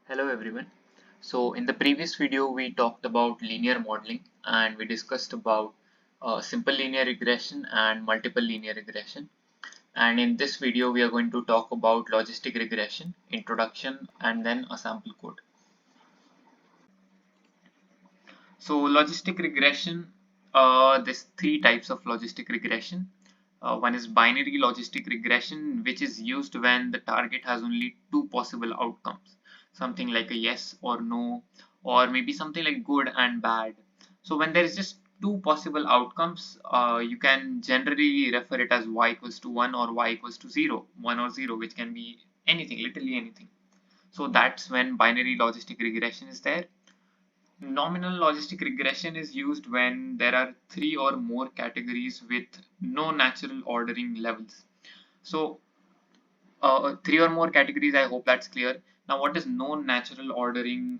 Hello everyone. So in the previous video we talked about linear modeling and we discussed about simple linear regression and multiple linear regression. And in this video we are going to talk about logistic regression, introduction and then a sample code. So logistic regression, there's three types of logistic regression. One is binary logistic regression, which is used when the target has only two possible outcomes, something like a yes or no, or maybe something like good and bad. So when there is just two possible outcomes, you can generally refer it as y equals to 1 or y equals to 0, 1 or 0, which can be anything, literally anything. So that's when binary logistic regression is there. Nominal logistic regression is used when there are three or more categories with no natural ordering levels. So three or more categories, I hope that's clear. Now what does no natural ordering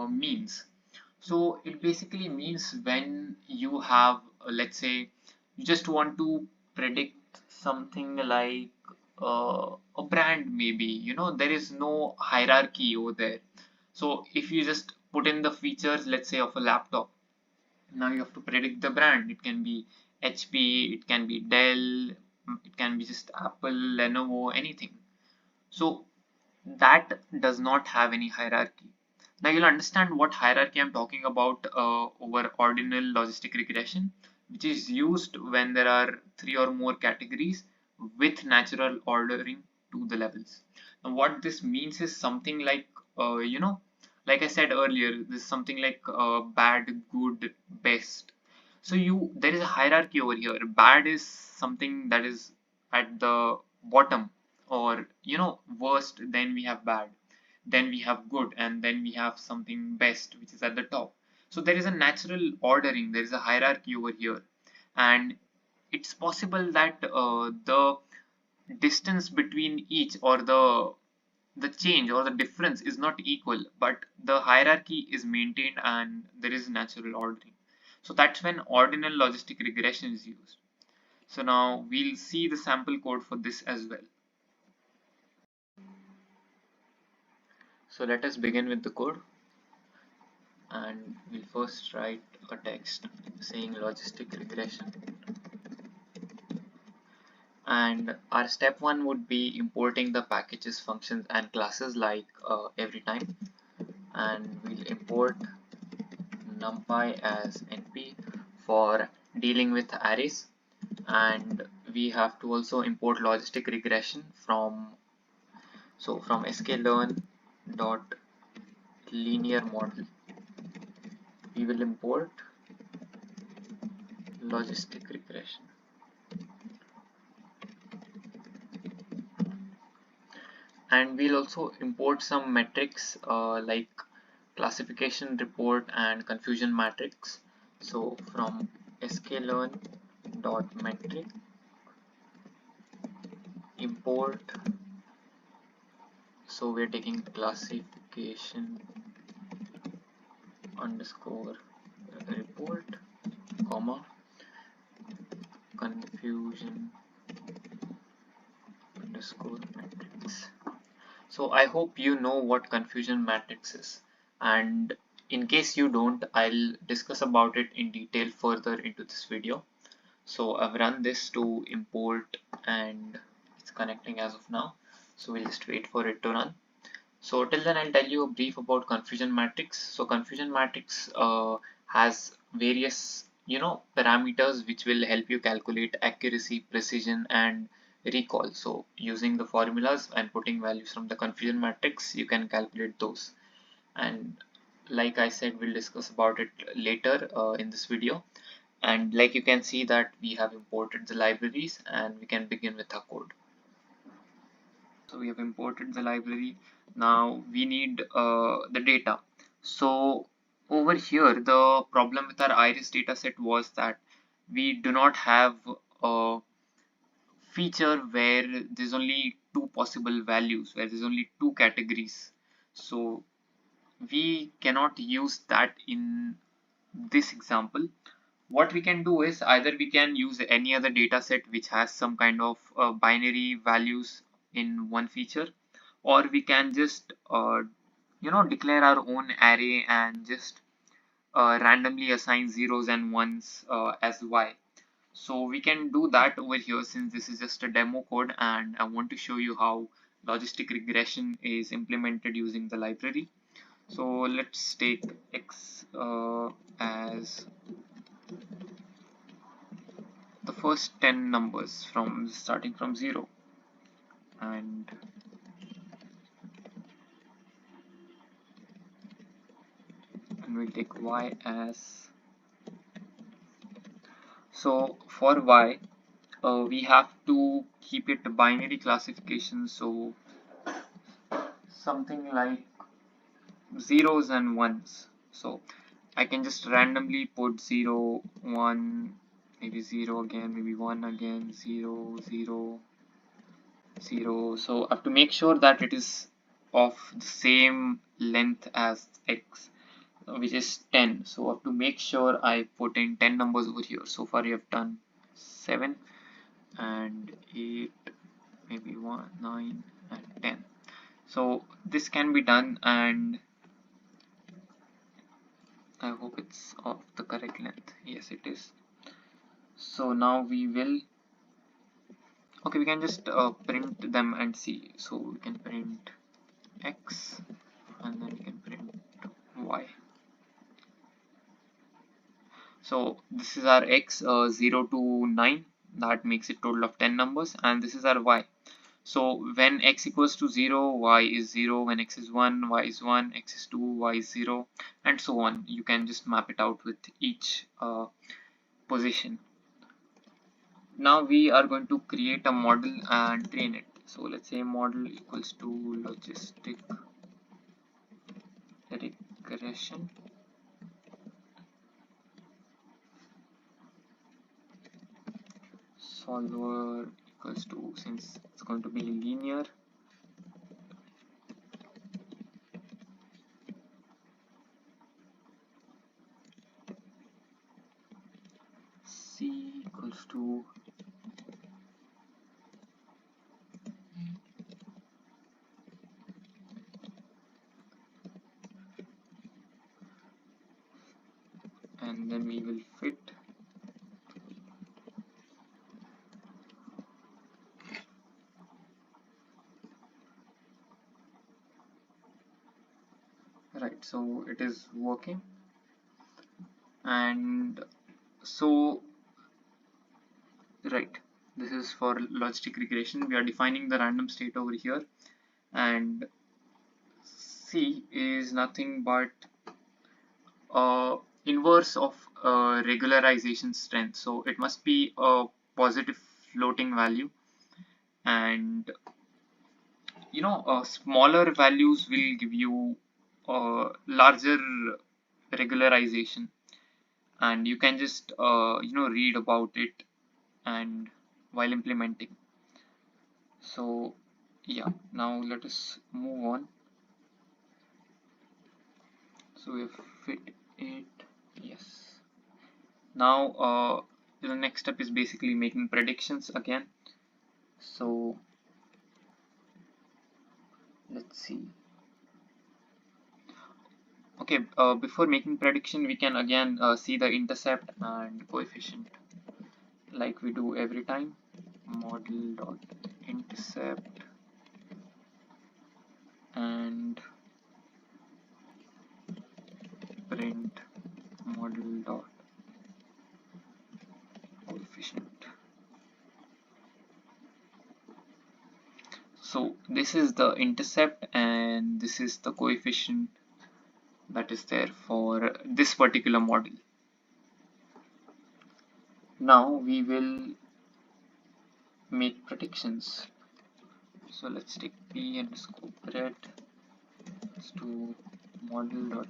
means? So it basically means when you have, let's say, you just want to predict something like a brand maybe, there is no hierarchy over there. So if you just put in the features, let's say of a laptop, now you have to predict the brand. It can be HP, it can be Dell, it can be just Apple, Lenovo, anything. So that does not have any hierarchy. Now you'll understand what hierarchy I'm talking about over ordinal logistic regression, which is used when there are three or more categories with natural ordering to the levels. Now what this means is something like, like I said earlier, this is something like bad, good, best. So there is a hierarchy over here. Bad is something that is at the bottom, or worst, then we have bad, then we have good, and then we have something best which is at the top. So there is a natural ordering, there is a hierarchy over here, and it's possible that the distance between each, or the change or the difference is not equal, but the hierarchy is maintained and there is natural ordering. So that's when ordinal logistic regression is used. So now we'll see the sample code for this as well. So let us begin with the code, and we'll first write a text saying logistic regression, and our step one would be importing the packages, functions and classes like every time, and we'll import numpy as np for dealing with arrays, and we have to also import logistic regression from sklearn dot linear model. We will import logistic regression, and we'll also import some metrics like classification report and confusion matrix. So from sklearn dot metric import, so we're taking classification underscore report comma confusion underscore matrix. So I hope you know what confusion matrix is, and in case you don't, I'll discuss about it in detail further into this video. So I've run this to import and it's connecting as of now, so we'll just wait for it to run. So till then I'll tell you a brief about confusion matrix. So confusion matrix has various parameters which will help you calculate accuracy, precision and recall. So using the formulas and putting values from the confusion matrix, you can calculate those. And like I said, we'll discuss about it later in this video. And like you can see that we have imported the libraries and we can begin with our code. So we have imported the library. Now we need the data. So over here the problem with our iris dataset was that we do not have a feature where there's only two possible values, where there's only two categories. So we cannot use that in this example. What we can do is either we can use any other data set which has some kind of binary values in one feature, or we can just declare our own array and just randomly assign zeros and ones as y. So we can do that over here since this is just a demo code, and I want to show you how logistic regression is implemented using the library. So let's take x as the first 10 numbers from starting from 0, and we'll take y as, so for y we have to keep it binary classification, so something like zeros and ones. So I can just randomly put 0 1, maybe 0 again, maybe 1 again, 0 0 0. So I have to make sure that it is of the same length as x, which is 10. So I have to make sure I put in 10 numbers over here. So far you have done 7 and 8, maybe 1 9 and 10. So this can be done, and I hope it's of the correct length. Yes, it is. So now we will, okay, we can just print them and see. So we can print x and then we can print y. So this is our x, 0 to 9, that makes it total of 10 numbers, and this is our y. So when x equals to 0, y is 0, when x is 1, y is 1, x is 2, y is 0, and so on. You can just map it out with each position. Now we are going to create a model and train it. So let's say model equals to logistic regression. Solver equals to, since it's going to be linear, c equals to and then we will fit right. So it is working, and so right, this is for logistic regression. We are defining the random state over here, and c is nothing but inverse of regularization strength. So it must be a positive floating value, and smaller values will give you larger regularization, and you can just read about it and while implementing. So yeah, now let us move on. So we have fit it, yes. Now the next step is basically making predictions again. So let's see. Okay, before making prediction, we can again see the intercept and coefficient like we do every time. Model dot intercept and print model dot coefficient. So this is the intercept and this is the coefficient that is there for this particular model. Now we will make predictions. So let's take p underscore pred to model dot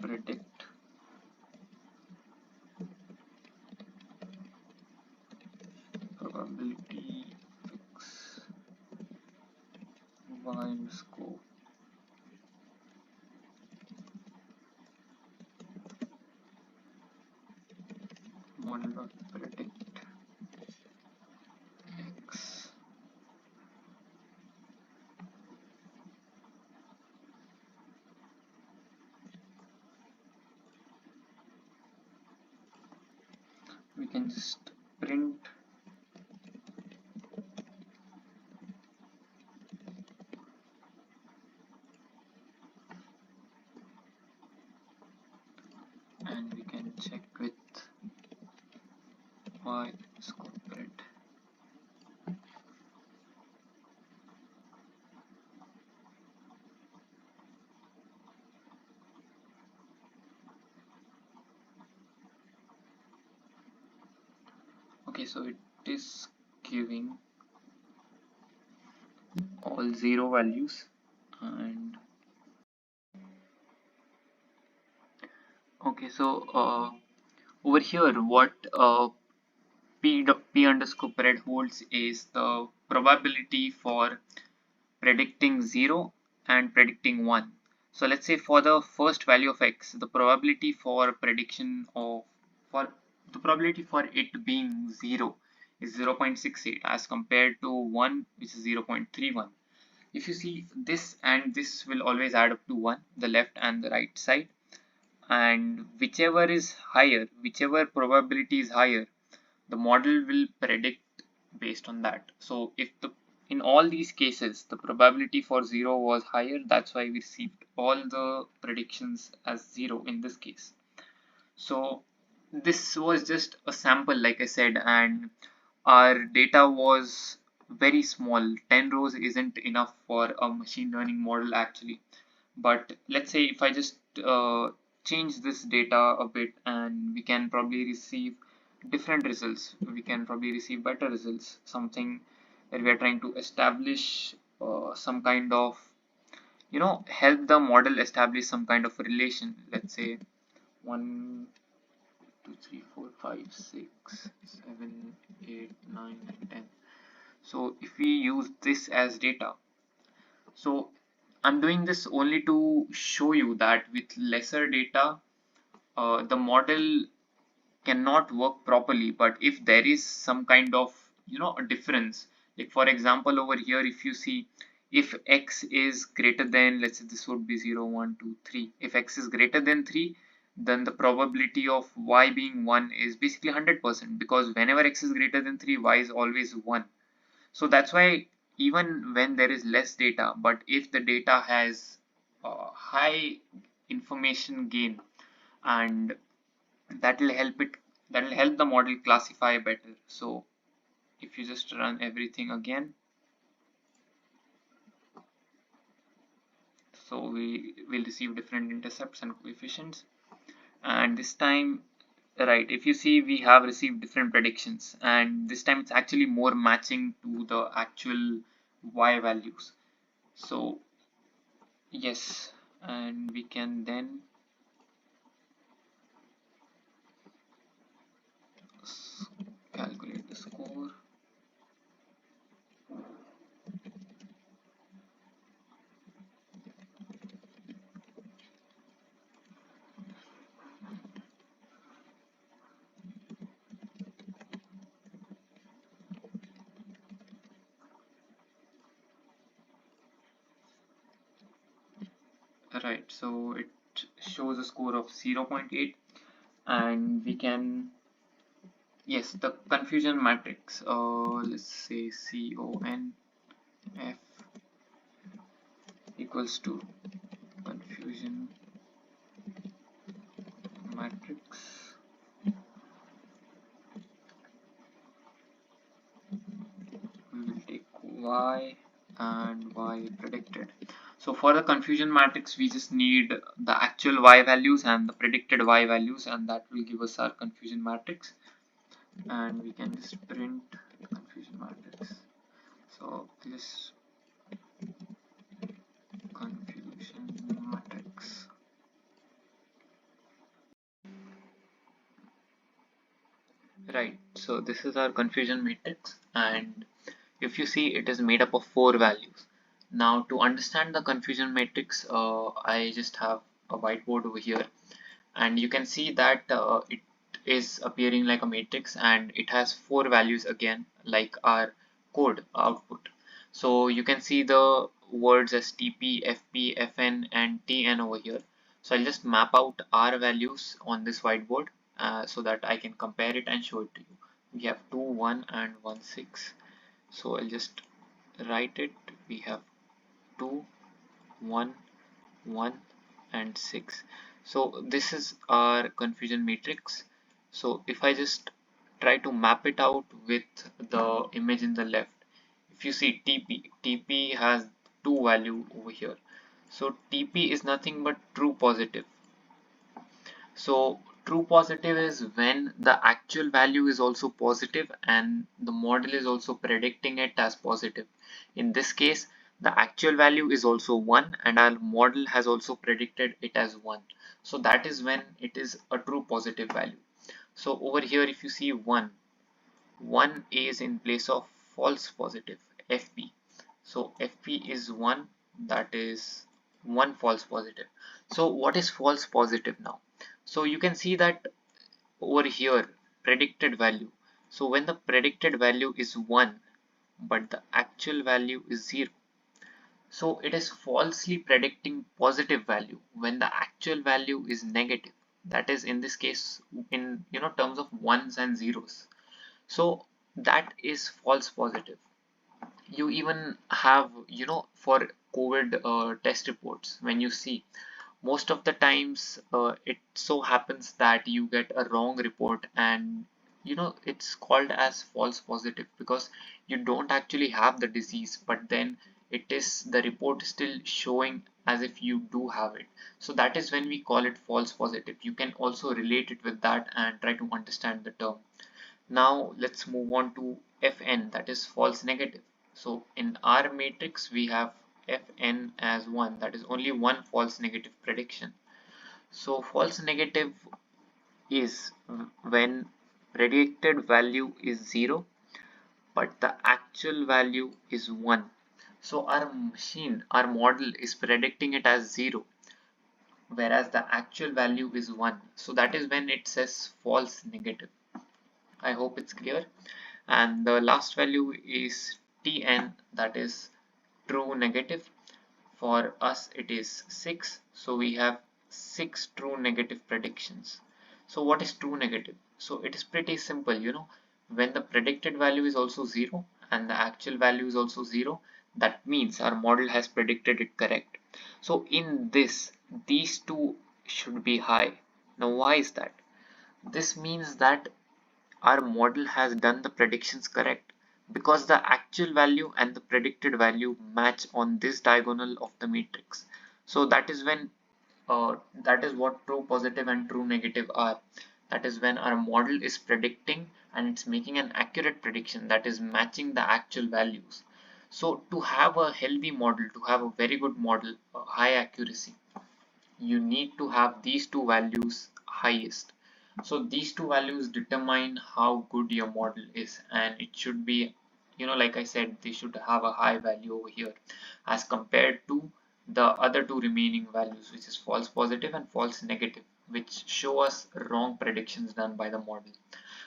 predict probability fix y underscore model dot predict x. we can just print and we can check with y scope print. Okay, so it is giving all zero values. And okay, so over here what p underscore pred holds is the probability for predicting 0 and predicting 1. So let's say for the first value of x, the probability for prediction of for the probability for it being 0 is 0.68 as compared to 1, which is 0.31. If you see, this and this will always add up to 1, the left and the right side, and whichever is higher, whichever probability is higher, the model will predict based on that. So if the in all these cases the probability for 0 was higher, that's why we received all the predictions as 0 in this case. So this was just a sample, like I said, and our data was very small. 10 rows isn't enough for a machine learning model actually. But let's say if I just change this data a bit, and we can probably receive different results, we can probably receive better results, something where we are trying to establish some kind of, help the model establish some kind of relation. Let's say 1 2 3 4 5 6 7 8 9 and 10. So if we use this as data, so I'm doing this only to show you that with lesser data, the model cannot work properly. But if there is some kind of, a difference, like for example over here, if you see, if x is greater than, let's say this would be 0 1 2 3, if x is greater than 3, then the probability of y being 1 is basically 100%, because whenever x is greater than 3, y is always 1. So that's why even when there is less data, but if the data has high information gain, and that will help it, that will help the model classify better. So if you just run everything again, so we will receive different intercepts and coefficients, and this time, right, if you see, we have received different predictions, and this time it's actually more matching to the actual y values. So yes, and we can then calculate the score. Right, so it shows a score of 0.8, and we can, yes, the confusion matrix, let's say CONF equals to confusion matrix. We will take y and y predicted. So for the confusion matrix, we just need the actual y values and the predicted y values, and that will give us our confusion matrix. And we can just print the confusion matrix. So this confusion matrix. Right, so this is our confusion matrix, and if you see, it is made up of 4 values. Now to understand the confusion matrix, I just have a whiteboard over here, and you can see that it is appearing like a matrix, and it has 4 values again, like our code output. So you can see the words as TP, FP, FN and TN over here. So I'll just map out our values on this whiteboard, so that I can compare it and show it to you. We have 2 1 and 1 6, so I'll just write it. We have 2 1 1 and 6. So this is our confusion matrix. So if I just try to map it out with the image in the left, if you see TP has two value over here. So TP is nothing but true positive. So true positive is when the actual value is also positive and the model is also predicting it as positive. In this case, the actual value is also 1 and our model has also predicted it as 1. So that is when it is a true positive value. So over here if you see 1, 1 is in place of false positive, FP. So FP is 1, that is 1 false positive. So what is false positive now? So you can see that over here, predicted value. So when the predicted value is 1, but the actual value is 0. So it is falsely predicting positive value when the actual value is negative. That is in this case in terms of ones and zeros. So that is false positive. You even have for COVID test reports, when you see most of the times it so happens that you get a wrong report and it's called as false positive because you don't actually have the disease, but then it is the report is still showing as if you do have it. So that is when we call it false positive. You can also relate it with that and try to understand the term. Now let's move on to Fn, that is false negative. So in our matrix we have Fn as 1, that is only one false negative prediction. So false negative is when predicted value is 0 but the actual value is 1. So our machine, our model is predicting it as 0 whereas the actual value is 1. So that is when it says false negative. I hope it's clear. And the last value is Tn, that is true negative. For us it is 6, so we have 6 true negative predictions. So what is true negative? So it is pretty simple, when the predicted value is also 0 and the actual value is also 0, that means our model has predicted it correct. So in this, these two should be high. Now why is that? This means that our model has done the predictions correct because the actual value and the predicted value match on this diagonal of the matrix. So that is when that is what true positive and true negative are. That is when our model is predicting and it's making an accurate prediction that is matching the actual values. So to have a healthy model, to have a very good model, high accuracy, you need to have these two values highest. So these two values determine how good your model is, and it should be, like I said, they should have a high value over here as compared to the other two remaining values, which is false positive and false negative, which show us wrong predictions done by the model.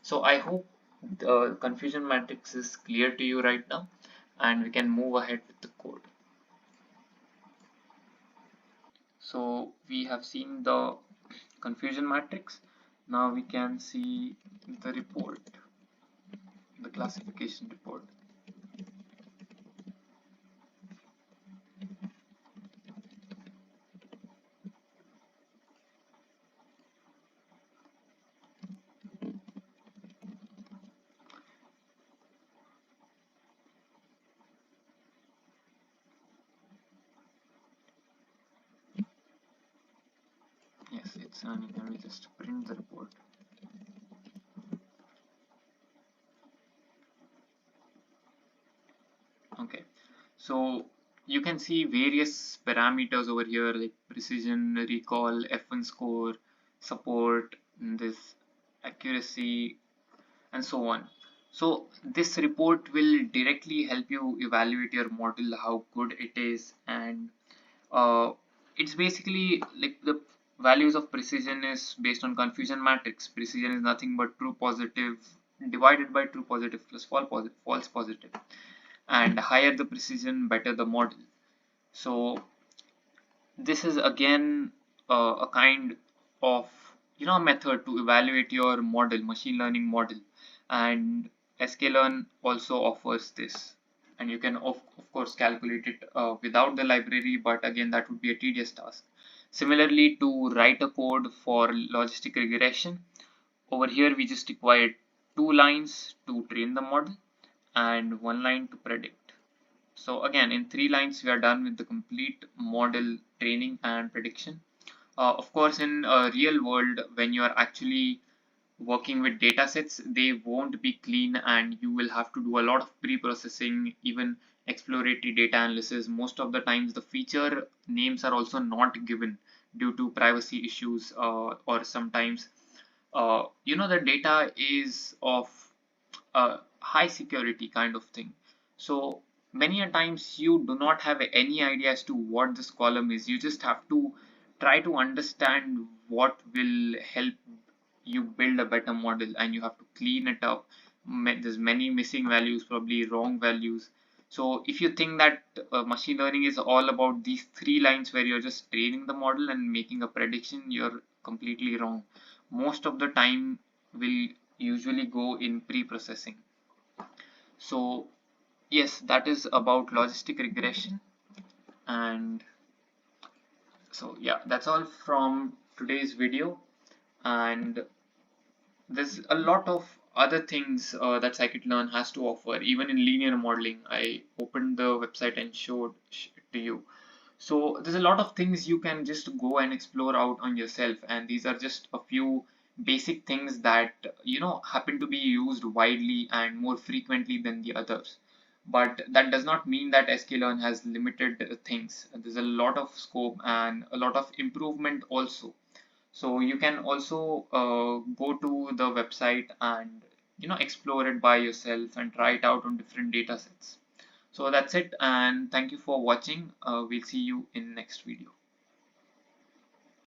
So I hope the confusion matrix is clear to you right now, and we can move ahead with the code. So we have seen the confusion matrix. Now we can see the report, the classification report. Yes, it's running. Let me just print the report. Okay, so you can see various parameters over here like precision, recall, F1 score, support, this accuracy, and so on. So this report will directly help you evaluate your model, how good it is, and it's basically like the values of precision is based on confusion matrix. Precision is nothing but true positive divided by true positive plus false positive, and higher the precision, better the model. So this is again a kind of a method to evaluate your model, machine learning model, and sklearn also offers this. And you can of course calculate it without the library, but again that would be a tedious task. Similarly, to write a code for logistic regression, over here we just require 2 lines to train the model and 1 line to predict. So again, in 3 lines we are done with the complete model training and prediction. Of course, in a real world, when you are actually working with data sets, they won't be clean and you will have to do a lot of pre-processing, even exploratory data analysis. Most of the times the feature names are also not given due to privacy issues, or sometimes the data is of high security kind of thing. So many a times you do not have any idea as to what this column is. You just have to try to understand what will help you build a better model, and you have to clean it up. There's many missing values, probably wrong values. So if you think that machine learning is all about these 3 lines where you're just training the model and making a prediction, you're completely wrong. Most of the time will usually go in pre-processing. So yes, that is about logistic regression. And so yeah, that's all from today's video. And there's a lot of other things that Scikit-learn has to offer, even in linear modeling. I opened the website and showed it to you. So there's a lot of things you can just go and explore out on yourself, and these are just a few basic things that happen to be used widely and more frequently than the others. But that does not mean that sklearn has limited things. There's a lot of scope and a lot of improvement also. So you can also go to the website and explore it by yourself and try it out on different data sets. So that's it, and thank you for watching. We'll see you in next video.